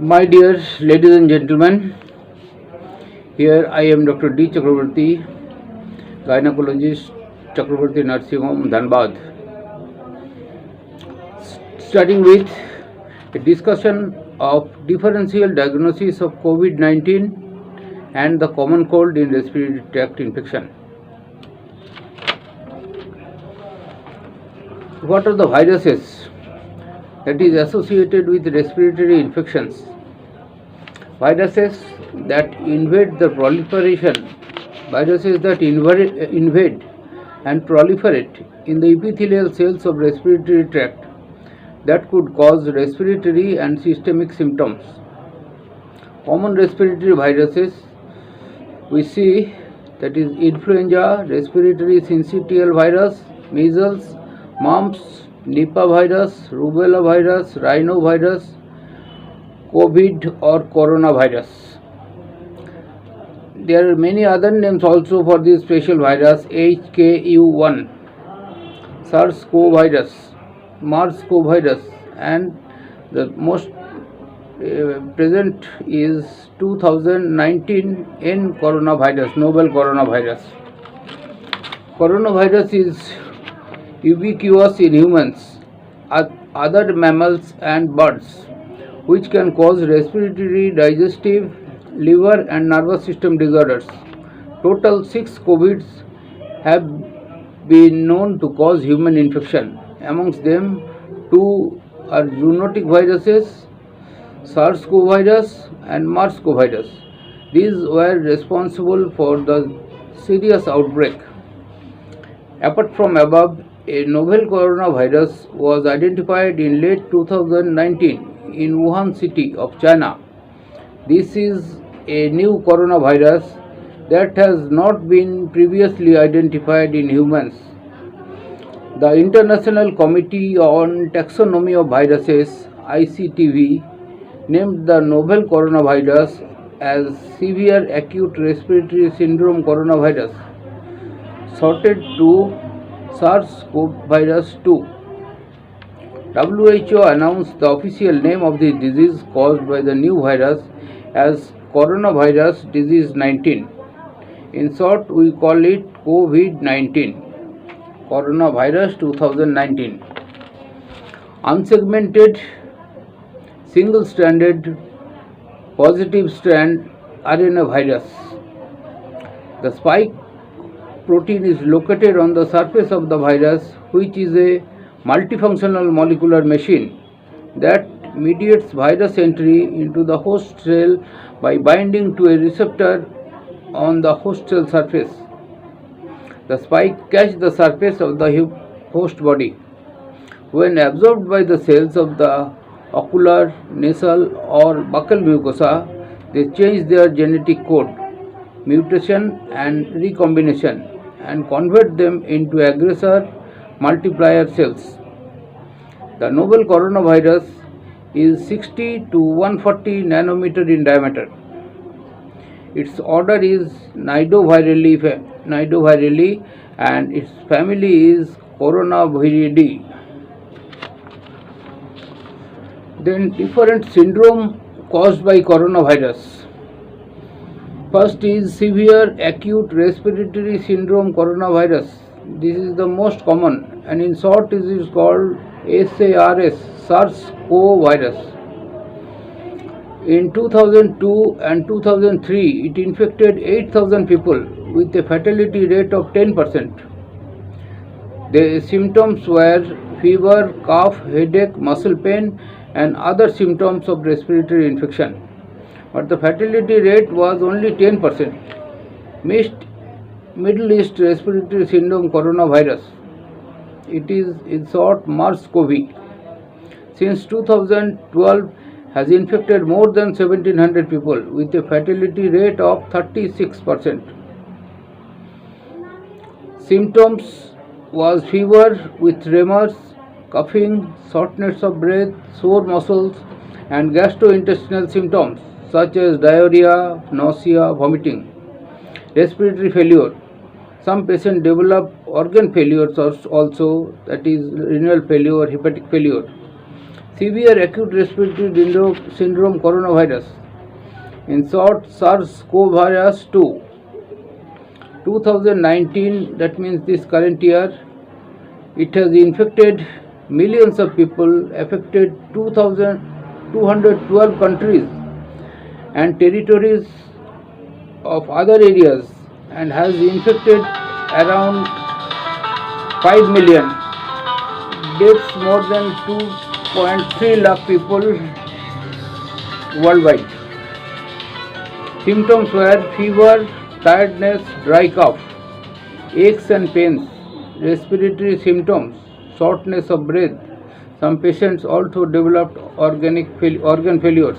My dear ladies and gentlemen, here I am Dr. D. Chakravarti, gynecologist, Chakravarti Nursing Home, Dhanbad, starting with a discussion of differential diagnosis of COVID-19 and the common cold in respiratory tract infection. What are the viruses that is associated with respiratory infections? Viruses that invade the proliferation, viruses that invade and proliferate in the epithelial cells of respiratory tract that could cause respiratory and systemic symptoms. Common respiratory viruses we see, that is influenza, respiratory syncytial virus, measles, mumps, Nipah virus, rubella virus, rhinovirus, COVID or coronavirus. There are many other names also for this special virus: HKU1, SARS-CoV virus, MERS-CoV virus, and the most present is 2019 N coronavirus, novel coronavirus. Coronavirus is ubiquitous in humans, other mammals and birds, which can cause respiratory, digestive, liver and nervous system disorders. Total 6 COVIDs have been known to cause human infection. Amongst them, 2 are zoonotic viruses, SARS-CoV virus and MERS-CoV virus. These were responsible for the serious outbreak. Apart from above, a novel coronavirus was identified in late 2019 in Wuhan city of China. This is a new coronavirus that has not been previously identified in humans. The International Committee on Taxonomy of Viruses, ICTV, named the novel coronavirus as severe acute respiratory syndrome coronavirus, sorted to SARS-CoV virus 2. WHO announced the official name of the disease caused by the new virus as coronavirus disease 19. In short, we call it COVID-19, coronavirus 2019. Unsegmented, single-stranded, positive strand RNA virus. The spike protein is located on the surface of the virus, which is a multifunctional molecular machine that mediates virus entry into the host cell by binding to a receptor on the host cell surface. The spike catches the surface of the host body. When absorbed by the cells of the ocular, nasal or buccal mucosa, they change their genetic code, mutation and recombination, and convert them into aggressor multiplier cells. The novel coronavirus is 60 to 140 nanometer in diameter. Its order is Nidovirale and its family is Coronaviridae. Then different syndrome caused by coronavirus. First is severe acute respiratory syndrome coronavirus. This is the most common, and in short it is called SARS, SARS-CoV virus. In 2002 and 2003, it infected 8,000 people with a fatality rate of 10%. The symptoms were fever, cough, headache, muscle pain, and other symptoms of respiratory infection. But the fatality rate was only 10%. Middle East respiratory syndrome coronavirus. It is in short MERS-CoV. Since 2012 has infected more than 1700 people with a fatality rate of 36%. Symptoms was fever with tremors, coughing, shortness of breath, sore muscles and gastrointestinal symptoms such as diarrhea, nausea, vomiting. Respiratory failure. Some patients develop organ failures also, that is renal failure, hepatic failure. severe acute respiratory syndrome coronavirus. In short, SARS-CoV-2 2019, that means this current year, it has infected millions of people, affected 2,212 countries and territories of other areas, and has infected around 5 million, deaths more than 2.3 lakh people worldwide. Symptoms were fever, tiredness, dry cough, aches and pains, respiratory symptoms, shortness of breath. Some patients also developed organ failures.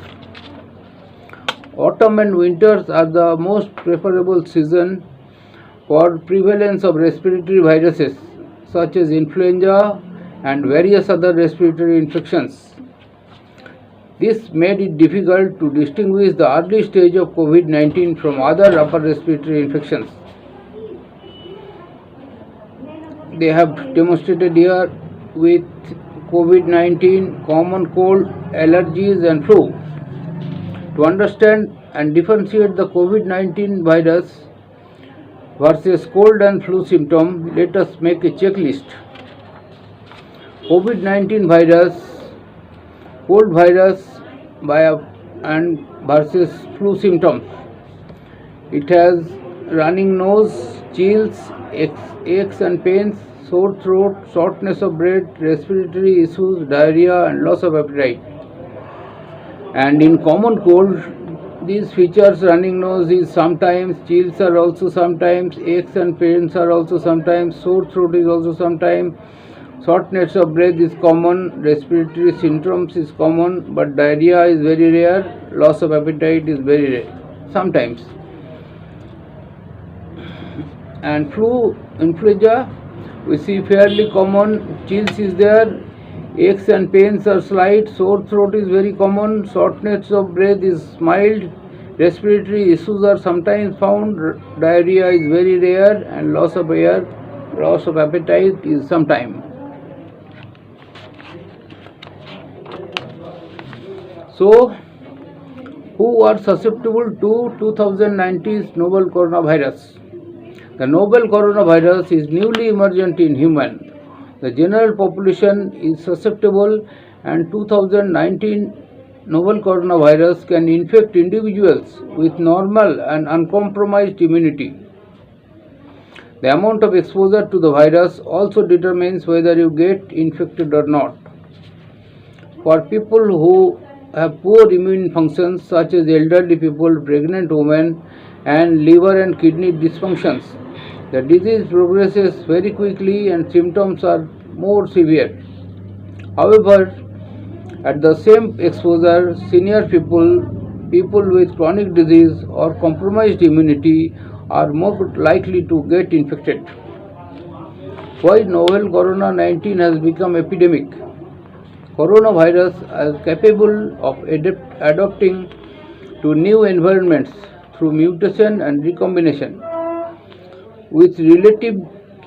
Autumn and winters are the most preferable season for prevalence of respiratory viruses such as influenza and various other respiratory infections. This made it difficult to distinguish the early stage of COVID-19 from other upper respiratory infections. They have demonstrated here with COVID-19, common cold, allergies and flu. To understand and differentiate the COVID-19 virus versus cold and flu symptom, let us make a checklist. COVID-19 virus, cold virus and versus flu symptoms. It has running nose, chills, aches and pains, sore throat, shortness of breath, respiratory issues, diarrhea and loss of appetite. And in common cold, these features: running nose is sometimes, chills are also sometimes, aches and pains are also sometimes, sore throat is also sometimes, shortness of breath is common, respiratory symptoms is common, but diarrhea is very rare, loss of appetite is very rare, sometimes. And flu, influenza, we see fairly common, chills is there, aches and pains are slight, sore throat is very common, shortness of breath is mild, respiratory issues are sometimes found, diarrhea is very rare, and loss of appetite is sometimes. So, who are susceptible to 2019's novel coronavirus? The novel coronavirus is newly emergent in human. The general population is susceptible, and 2019 novel coronavirus can infect individuals with normal and uncompromised immunity. The amount of exposure to the virus also determines whether you get infected or not. For people who have poor immune functions such as elderly people, pregnant women, and liver and kidney dysfunctions, the disease progresses very quickly and symptoms are more severe. However, at the same exposure, senior people, people with chronic disease or compromised immunity are more likely to get infected. Why novel corona-19 has become epidemic? Coronavirus is capable of adapting to new environments through mutation and recombination with relative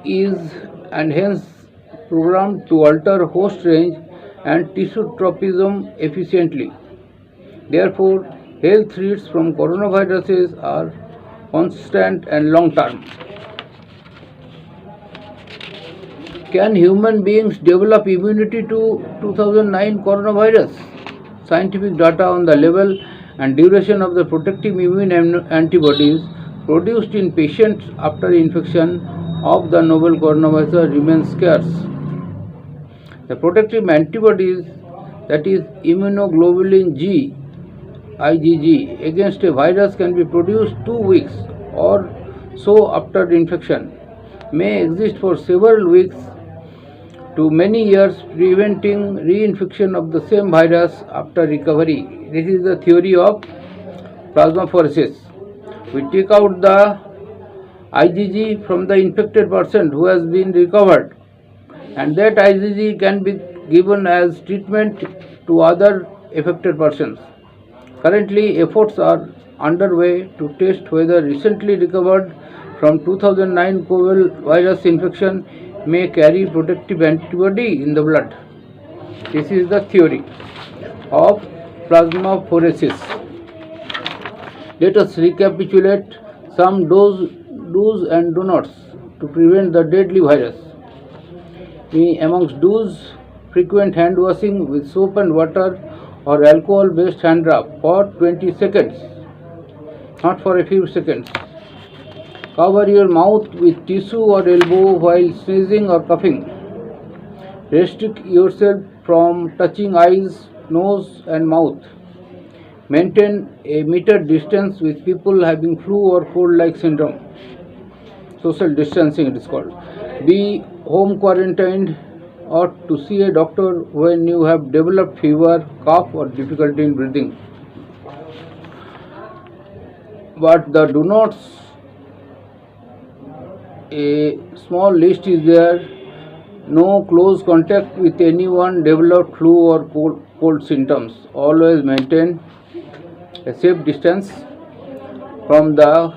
ease, and hence programmed to alter host range and tissue tropism efficiently. Therefore, health threats from coronaviruses are constant and long term. Can human beings develop immunity to 2009 coronavirus? Scientific data on the level and duration of the protective immune antibodies produced in patients after infection of the novel coronavirus remains scarce. The protective antibodies, that is immunoglobulin G, IgG, against a virus can be produced 2 weeks or so after infection, may exist for several weeks to many years, preventing reinfection of the same virus after recovery. This is the theory of plasmapheresis. We take out the IgG from the infected person who has been recovered, and that IgG can be given as treatment to other affected persons. Currently, efforts are underway to test whether recently recovered from 2009 COVID virus infection may carry protective antibody in the blood. This is the theory of plasmapheresis. Let us recapitulate some do's and do nots to prevent the deadly virus. Amongst do's, frequent hand washing with soap and water or alcohol based hand rub for 20 seconds, not for a few seconds. Cover your mouth with tissue or elbow while sneezing or coughing. Restrict yourself from touching eyes, nose and mouth. Maintain a meter distance with people having flu or cold-like syndrome. Social distancing it is called. Be home quarantined or to see a doctor when you have developed fever, cough or difficulty in breathing. But the do nots, a small list is there. No close contact with anyone developed flu or cold symptoms. Always maintain a safe distance from the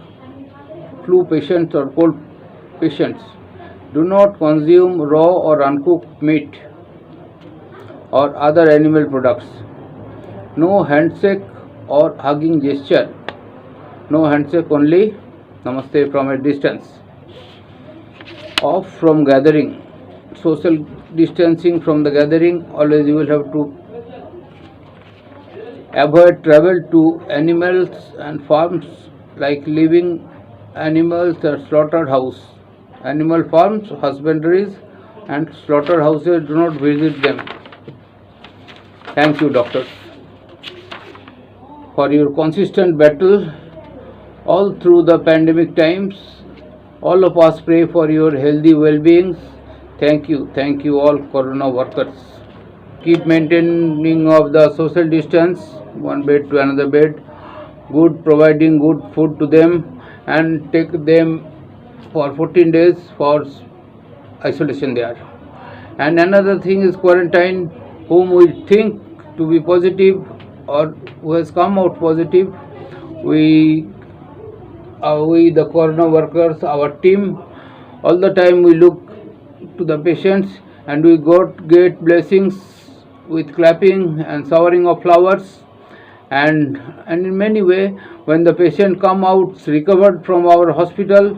flu patients or cold patients. Do not consume raw or uncooked meat or other animal products. No handshake or hugging gesture. No handshake, only namaste from a distance. Off from gathering. Social distancing from the gathering. Always you will have to avoid travel to animals and farms like living animals or slaughterhouse. Animal farms, husbandries and slaughterhouses, do not visit them. Thank you, doctors, for your consistent battle all through the pandemic times. All of us pray for your healthy well-being. Thank you all corona workers. Keep maintaining of the social distance, one bed to another bed, providing good food to them and take them for 14 days for isolation there. And another thing is quarantine whom we think to be positive or who has come out positive. We the corona workers, our team, all the time we look to the patients and we get blessings with clapping and showering of flowers, and in many way when the patient come out recovered from our hospital,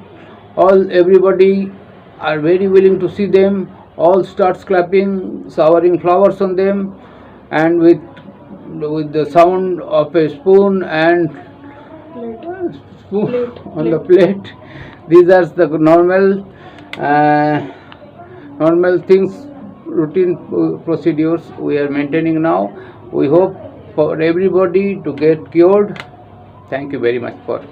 everybody are very willing to see them, all starts clapping, showering flowers on them, and with the sound of a spoon and on the plate. These are the normal things, routine procedures we are maintaining now. We hope for everybody to get cured. Thank you very much for